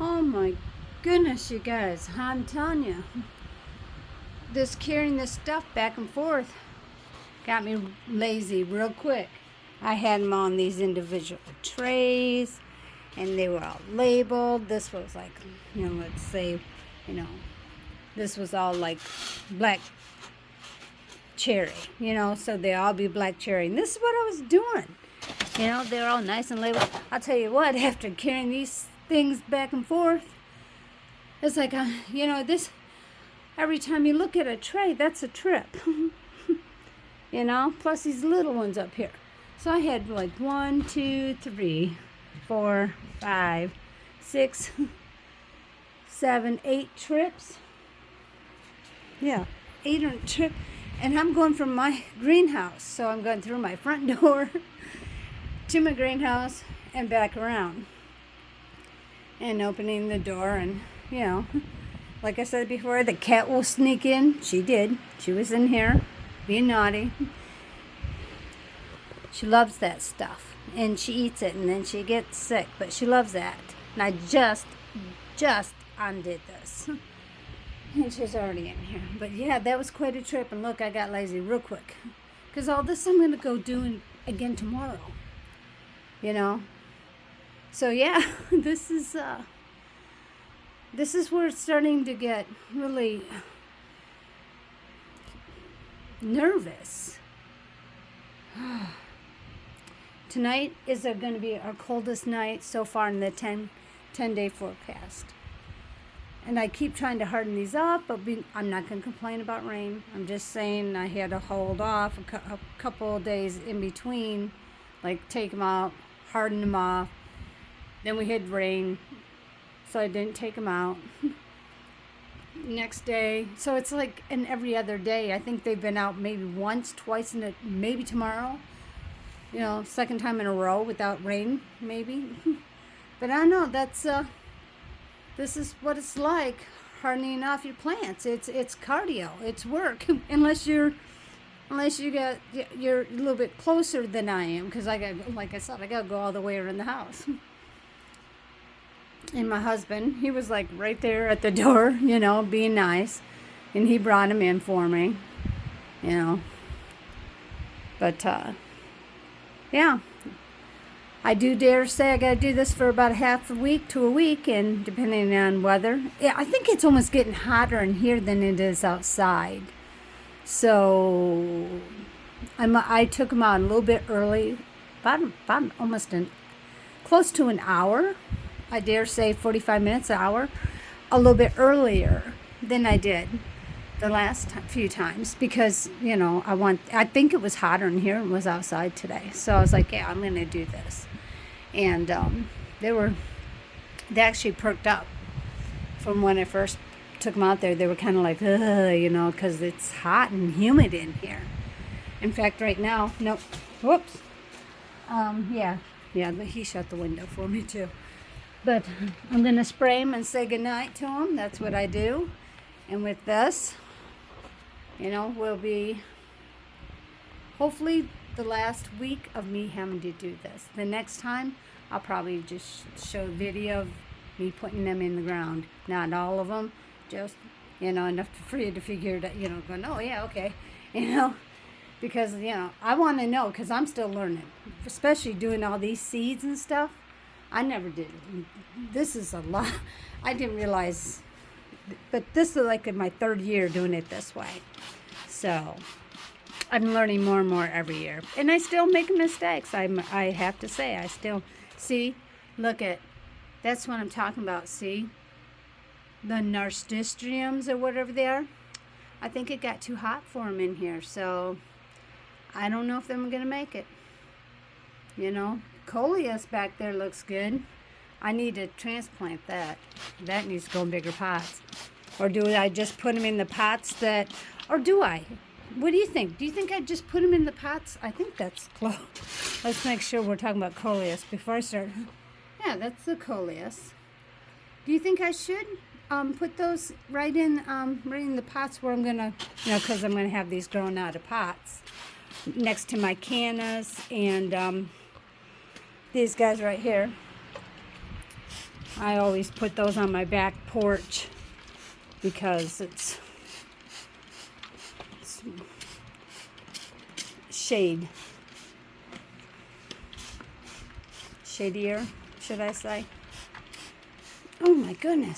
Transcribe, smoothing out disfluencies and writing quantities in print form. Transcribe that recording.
Oh my goodness, you guys. I'm telling you, this carrying this stuff back and forth got me lazy real quick. I had them on these individual trays and they were all labeled. This was like, let's say, you know, this was all like black cherry, so they all be black cherry. And this is what I was doing. They're all nice and labeled. I'll tell you what, after carrying these things back and forth, it's like, this, every time you look at a tray, that's a trip. Plus these little ones up here. So I had like 1, 2, 3, 4, 5, 6, 7, 8 trips. Yeah, 8 trips. And I'm going from my greenhouse. So I'm going through my front door to my greenhouse and back around. And opening the door and, like I said before, the cat will sneak in. She did. She was in here being naughty. She loves that stuff. And she eats it and then she gets sick. But she loves that. And I just undid this. And she's already in here. But yeah, that was quite a trip. And look, I got lazy real quick. Because all this I'm going to go do again tomorrow. So yeah, this is where it's starting to get really nervous. Tonight is going to be our coldest night so far in the 10-day forecast. And I keep trying to harden these up, but I'm not going to complain about rain. I'm just saying I had to hold off a couple of days in between, like take them out, harden them off. Then we had rain, so I didn't take them out. Next day, so it's like an every other day. I think they've been out maybe once, twice, maybe tomorrow. Second time in a row without rain, maybe. But I don't know, this is what it's like, hardening off your plants. It's cardio, it's work, unless you're a little bit closer than I am, because like I said, I got to go all the way around the house. And my husband, he was like right there at the door, being nice, and he brought him in for me, But yeah, I do dare say I got to do this for about half a week to a week, and depending on weather. Yeah, I think it's almost getting hotter in here than it is outside. So I took them out a little bit early, about almost close to an hour. I dare say 45 minutes, an hour, a little bit earlier than I did the last few times, because I think it was hotter in here than it was outside today. So I was like, yeah, I'm gonna do this. And they actually perked up from when I first took them out there. They were kind of like, because it's hot and humid in here. In fact, right now, nope, whoops. Yeah, he shut the window for me too. But I'm going to spray him and say goodnight to him. That's what I do. And with this, will be hopefully the last week of me having to do this. The next time, I'll probably just show a video of me putting them in the ground. Not all of them, just, enough for you to figure it out, going, oh yeah, okay, because, I want to know, because I'm still learning, especially doing all these seeds and stuff. I never did. This is a lot. I didn't realize, but this is like in my 3rd year doing it this way. So I'm learning more and more every year. And I still make mistakes. I have to say, I still, that's what I'm talking about, see? The Narcissiums or whatever they are. I think it got too hot for them in here. So I don't know if they're going to make it. Coleus back there looks good. I need to transplant that. That needs to go in bigger pots. Or do I just put them in the pots or do I? What do you think? Do you think I just put them in the pots? I think that's close. Let's make sure we're talking about Coleus before I start. Yeah, that's the Coleus. Do you think I should put those right in the pots where I'm going to, because I'm going to have these grown out of pots next to my cannas and these guys right here. I always put those on my back porch because it's shade. Shadier, should I say? Oh my goodness.